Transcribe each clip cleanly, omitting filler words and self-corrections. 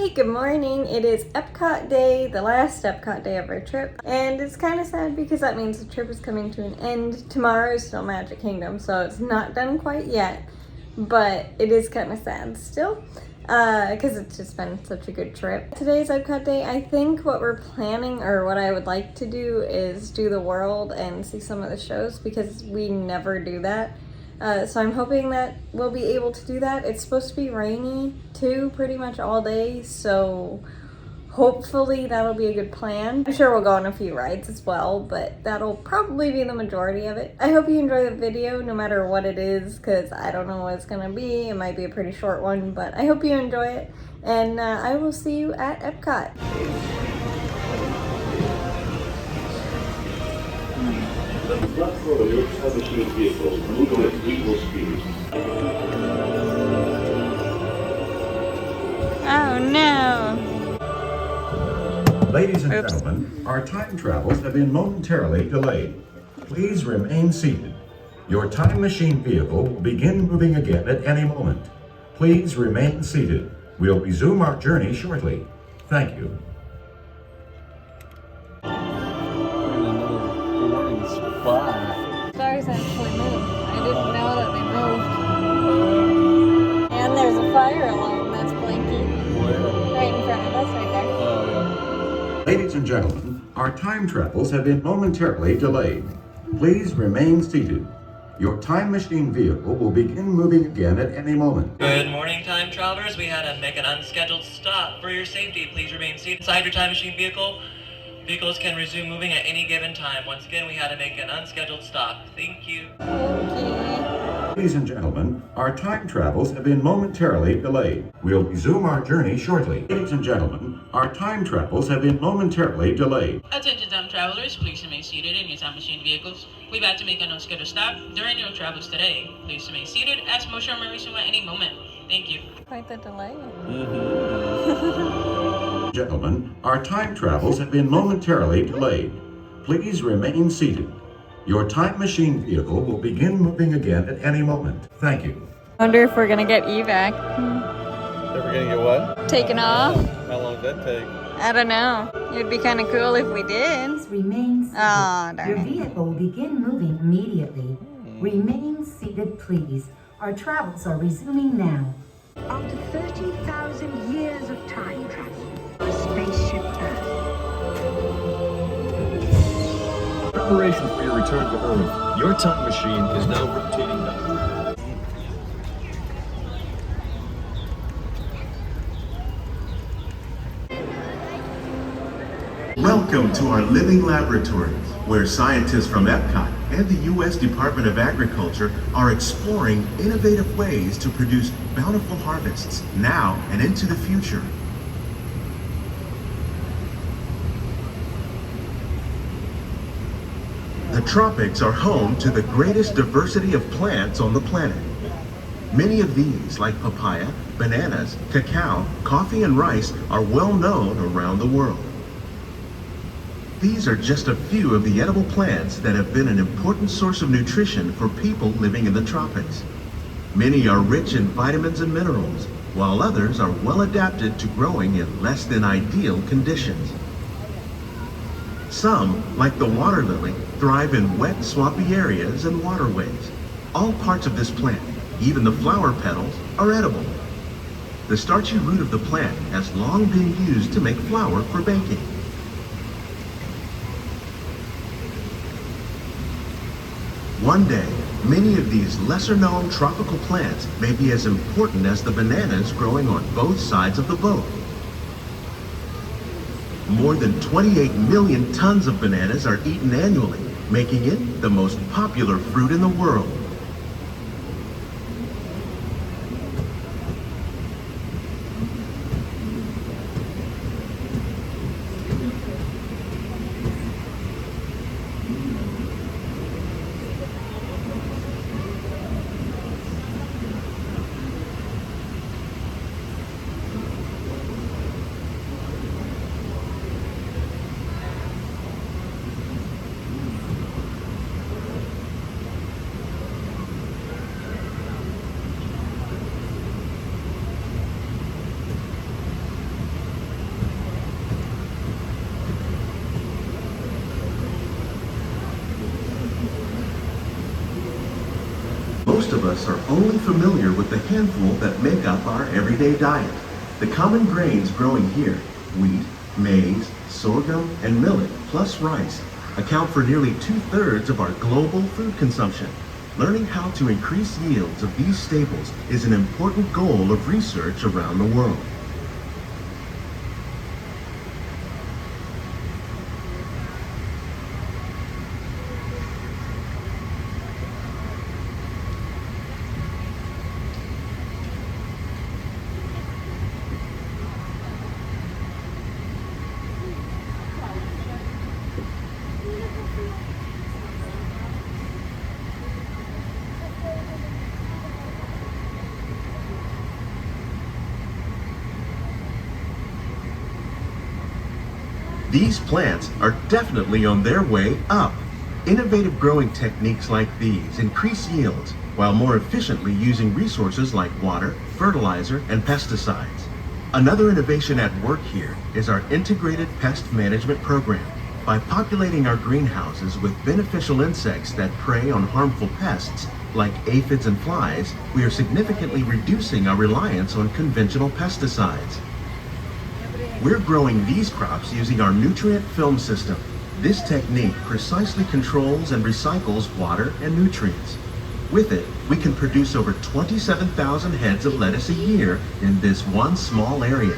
Hey, good morning. It is Epcot day, the last Epcot day of our trip. And it's kind of sad because that means the trip is coming to an end. Tomorrow is still Magic Kingdom, so it's not done quite yet. But it is kind of sad still, because it's just been such a good trip. Today's Epcot day, I think what we're planning, or what I would like to do, is do the world and see some of the shows, because we never do that. So I'm hoping that we'll be able to do that. It's supposed to be rainy too, pretty much all day, so hopefully that'll be a good plan. I'm sure we'll go on a few rides as well, but that'll probably be the majority of it. I hope you enjoy the video no matter what it is, because I don't know what it's gonna be. It might be a pretty short one, but I hope you enjoy it, and I will see you at Epcot. The platform of your time machine vehicle moving at equal speed. Oh no! Ladies and gentlemen, our time travels have been momentarily delayed. Please remain seated. Your time machine vehicle will begin moving again at any moment. Please remain seated. We'll resume our journey shortly. Thank you. Stars actually moved. I didn't know that they moved. And there's a fire alarm that's blinking. Right in front of us, right there. Oh, yeah. Ladies and gentlemen, our time travels have been momentarily delayed. Please remain seated. Your time machine vehicle will begin moving again at any moment. Good morning, time travelers. We had to make an unscheduled stop. For your safety, please remain seated inside your time machine vehicle. Vehicles can resume moving at any given time. Once again, we had to make an unscheduled stop. Thank you. Okay. Ladies and gentlemen, our time travels have been momentarily delayed. We'll resume our journey shortly. Ladies and gentlemen, our time travels have been momentarily delayed. Attention time travelers, please remain seated in your time machine vehicles. We've had to make an unscheduled stop during your travels today. Please remain seated as motion may resume at any moment. Thank you. Quite the delay. Gentlemen, our time travels have been momentarily delayed. Please remain seated. Your time machine vehicle will begin moving again at any moment. Thank you. I wonder if we're gonna get evac. If we're gonna get what? Taken off? How long does that take? I don't know. It'd be kind of cool if we did. Remain seated. Oh, darn Your it. vehicle will begin moving immediately. Remain seated, please. Our travels are resuming now. After 30,000 years of time travel, the spaceship Earth. Preparation for your return to Earth. Your time machine is now rotating back. Welcome to our living laboratory, where scientists from Epcot and the U.S. Department of Agriculture are exploring innovative ways to produce bountiful harvests now and into the future. The tropics are home to the greatest diversity of plants on the planet. Many of these, like papaya, bananas, cacao, coffee, and rice, are well known around the world. These are just a few of the edible plants that have been an important source of nutrition for people living in the tropics. Many are rich in vitamins and minerals, while others are well adapted to growing in less than ideal conditions. Some, like the water lily, thrive in wet, swampy areas and waterways. All parts of this plant, even the flower petals, are edible. The starchy root of the plant has long been used to make flour for baking. One day, many of these lesser-known tropical plants may be as important as the bananas growing on both sides of the boat. More than 28 million tons of bananas are eaten annually, making it the most popular fruit in the world. us are only familiar with the handful that make up our everyday diet. The common grains growing here, wheat, maize, sorghum, and millet, plus rice, account for nearly 2/3 of our global food consumption. Learning how to increase yields of these staples is an important goal of research around the world. These plants are definitely on their way up. Innovative growing techniques like these increase yields while more efficiently using resources like water, fertilizer, and pesticides. Another innovation at work here is our integrated pest management program. By populating our greenhouses with beneficial insects that prey on harmful pests like aphids and flies, we are significantly reducing our reliance on conventional pesticides. We're growing these crops using our nutrient film system. This technique precisely controls and recycles water and nutrients. With it, we can produce over 27,000 heads of lettuce a year in this one small area.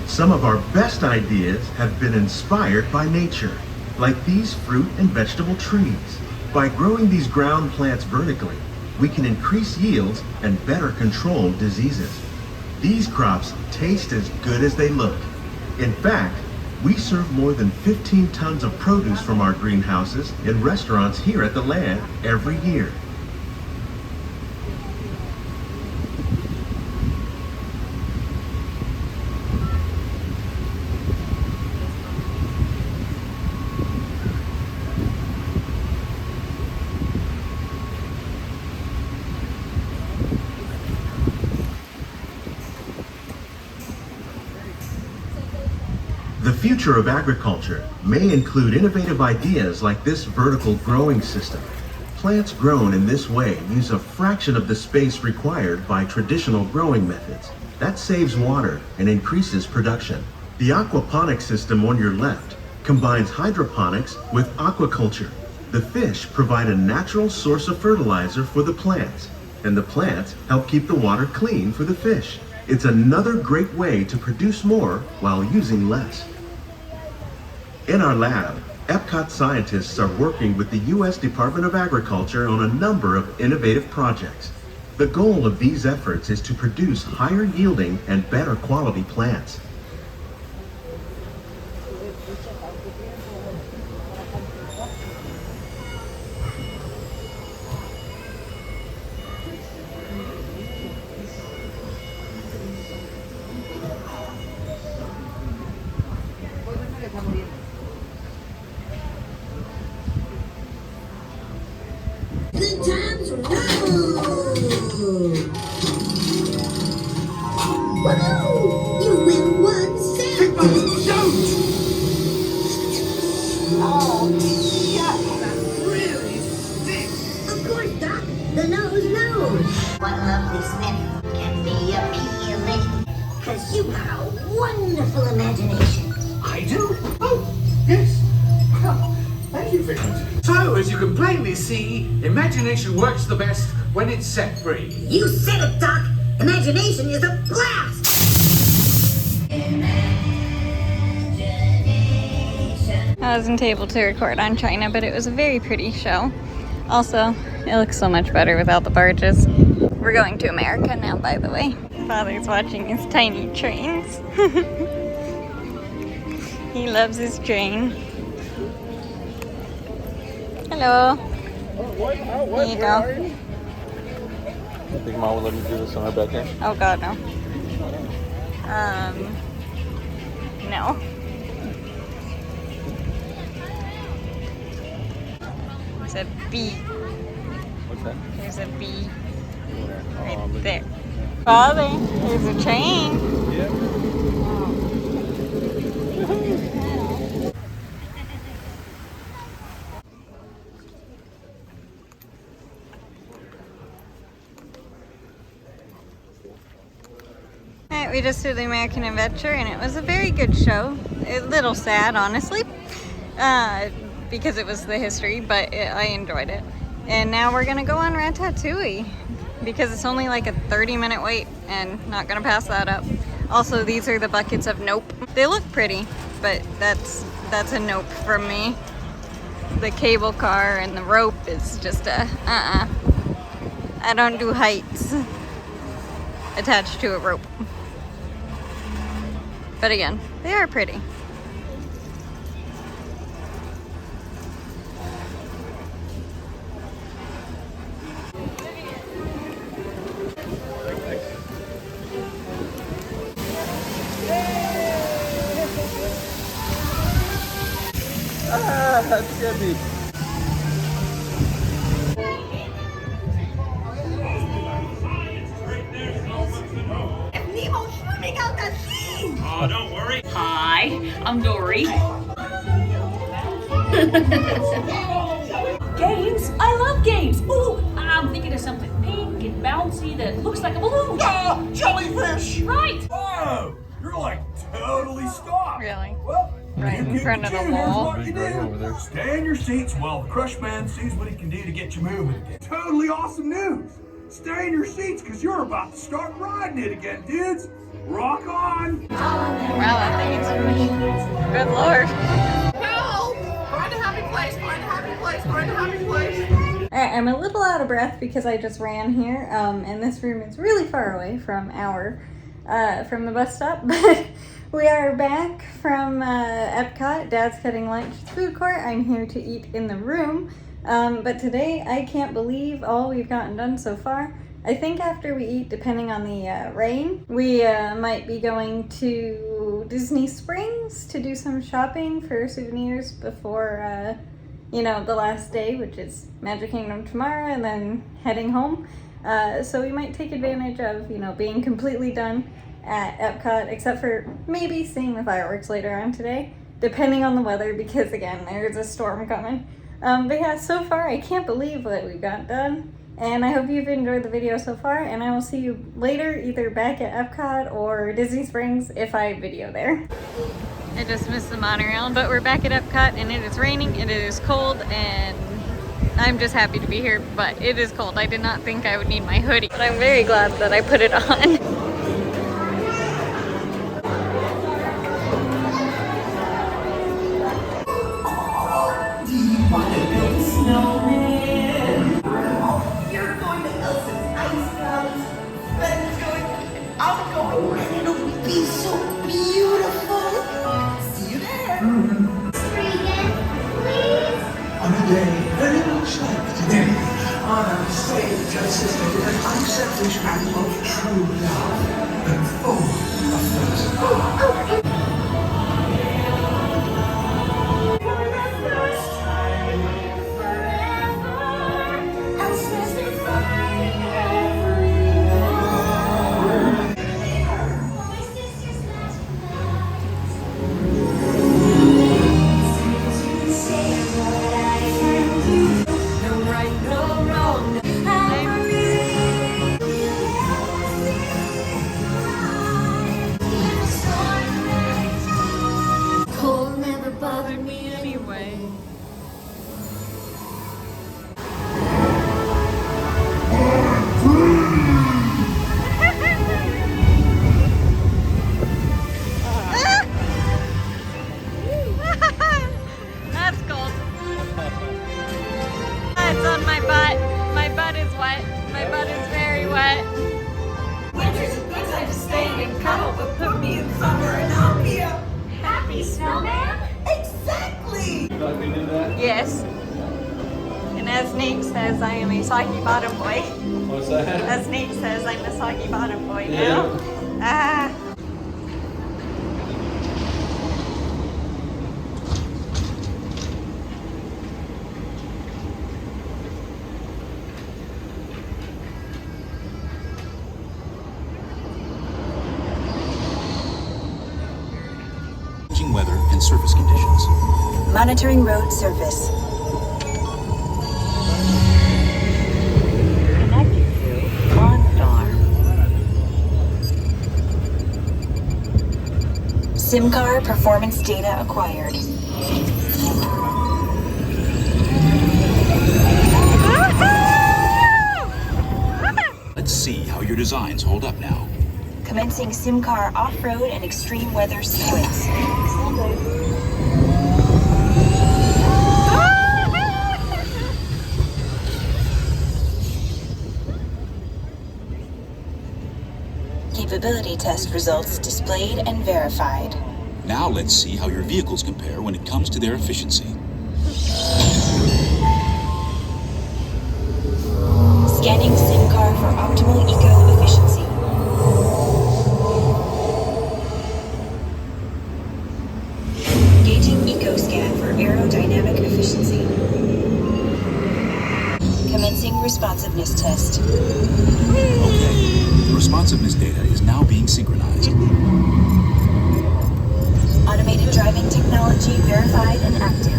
Some of our best ideas have been inspired by nature, like these fruit and vegetable trees. By growing these ground plants vertically, we can increase yields and better control diseases. These crops taste as good as they look. In fact, we serve more than 15 tons of produce from our greenhouses in restaurants here at the land every year. The future of agriculture may include innovative ideas like this vertical growing system. Plants grown in this way use a fraction of the space required by traditional growing methods. That saves water and increases production. The aquaponics system on your left combines hydroponics with aquaculture. The fish provide a natural source of fertilizer for the plants, and the plants help keep the water clean for the fish. It's another great way to produce more while using less. In our lab, Epcot scientists are working with the U.S. Department of Agriculture on a number of innovative projects. The goal of these efforts is to produce higher yielding and better quality plants. Good times roll! Woohoo! You win one cent! Don't! Oh, yuck! That really stinks! Of course, Doc. The nose knows. One lovely sniff can be appealing. 'Cause you got a wonderful imagination. I do? Oh, yes. Well, thank you very much. So, as you can plainly see, imagination works the best when it's set free. You said it, Doc! Imagination is a blast! I wasn't able to record on China, but it was a very pretty show. Also, it looks so much better without the barges. We're going to America now, by the way. Father's watching his tiny trains. He loves his train. Hello. There you go. I think Mom will let me do this on her back here. Oh God, no. No. There's a bee. What's that? There's a bee right there. Father, there's a train. Yep. Alright, we just did the American Adventure and it was a very good show. A little sad, honestly, because it was the history, but I enjoyed it. And now we're gonna go on Ratatouille because it's only like a 30-minute wait and not gonna pass that up. Also, these are the buckets of nope. They look pretty, but that's a nope from me. The cable car and the rope is just a I don't do heights attached to a rope. But again, they are pretty. Ah, that's heavy. Nemo's swimming out the sea! Oh, don't worry. Hi, I'm Dory. Games? I love games. Ooh, I'm thinking of something pink and bouncy that looks like a balloon. Ah, jellyfish! Right. Whoa! You're like totally stopped. Really? Well, Right in you front of the here's wall. what you do. Stay in your seats while the crush man sees what he can do to get you moving again. Totally awesome news. Stay in your seats because you're about to start riding it again, dudes. Rock on. Wow, that thing is good Lord. Help! Find a happy place, find a happy place, find a happy place. Alright, I'm a little out of breath because I just ran here, and this room is really far away from from the bus stop, but we are back from Epcot. Dad's cutting lunch at the food court. I'm here to eat in the room, but today I can't believe all we've gotten done so far. I think after we eat, depending on the rain, we might be going to Disney Springs to do some shopping for souvenirs before you know, the last day, which is Magic Kingdom tomorrow, and then heading home. So we might take advantage of, you know, being completely done at Epcot, except for maybe seeing the fireworks later on today, depending on the weather, because again, there's a storm coming. But yeah, so far, I can't believe what we got done. And I hope you've enjoyed the video so far, and I will see you later, either back at Epcot or Disney Springs if I video there. I just missed the monorail, but we're back at Epcot and it is raining, and it is cold, and I'm just happy to be here, but it is cold. I did not think I would need my hoodie, but I'm very glad that I put it on. And it'll be so beautiful. See you there. On a day very much like today, on a stage assisted an unselfish act of true love and full of thirst. It's on my butt. My butt is wet. My butt is very wet. Winter's a good time to stay and cuddle, but put me in summer and I'll be a happy happy snowman? Exactly! You feel like we did that? Yes. And as Nate says, I am a soggy bottom boy. What's that? As Nate says, I'm a soggy bottom boy now. Ah. Weather and surface conditions. Monitoring road surface. Connecting to OnStar. SIM card performance data acquired. Let's see how your designs hold up now. Commencing SIM car off-road and extreme weather sequence. Capability test results displayed and verified. Now let's see how your vehicles compare when it comes to their efficiency. Scanning SIM car for optimal eco efficiency. Gauging eco scan for aerodynamic efficiency. Commencing responsiveness test. Okay, the responsiveness data is now being synchronized. Automated driving technology verified and active.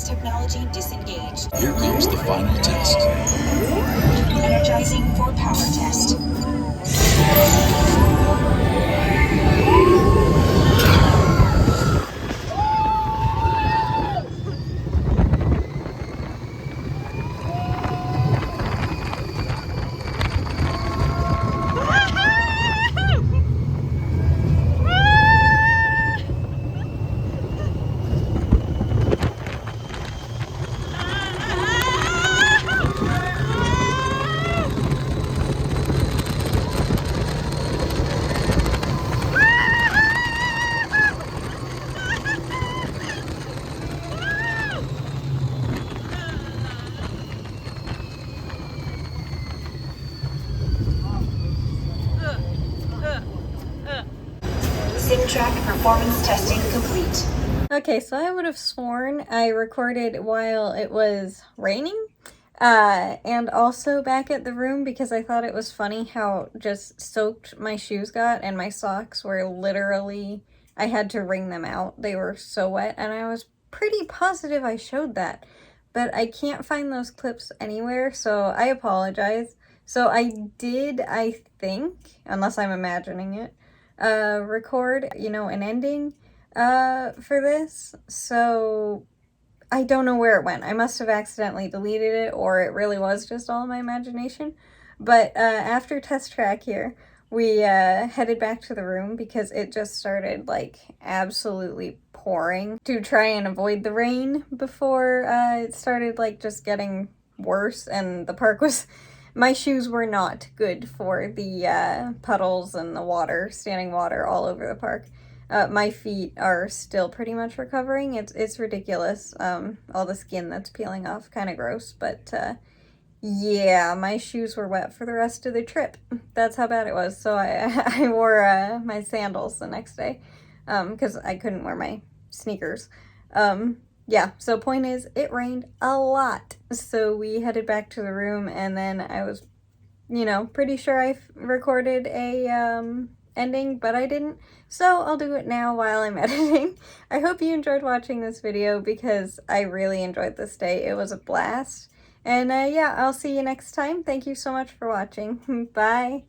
Technology disengaged. Here comes the final test. Energizing for power test. SimTrack performance testing complete. Okay, so I would have sworn I recorded while it was raining, and also back at the room because I thought it was funny how just soaked my shoes got, and my socks were literally, I had to wring them out. They were so wet, and I was pretty positive I showed that, but I can't find those clips anywhere, so I apologize. So I did, I think, unless I'm imagining it, record, you know, an ending for this, so I don't know where it went. I must have accidentally deleted it, or it really was just all my imagination. But after test track here, we headed back to the room because it just started like absolutely pouring to try and avoid the rain before it started like just getting worse, and the park was, my shoes were not good for the puddles and the water, standing water all over the park. My feet are still pretty much recovering. It's ridiculous. All the skin that's peeling off, kind of gross, but yeah, my shoes were wet for the rest of the trip. That's how bad it was. So I wore my sandals the next day because I couldn't wear my sneakers. Yeah, so point is, it rained a lot. So we headed back to the room, and then I was, you know, pretty sure I recorded a ending, but I didn't. So I'll do it now while I'm editing. I hope you enjoyed watching this video because I really enjoyed this day. It was a blast. And yeah, I'll see you next time. Thank you so much for watching. Bye.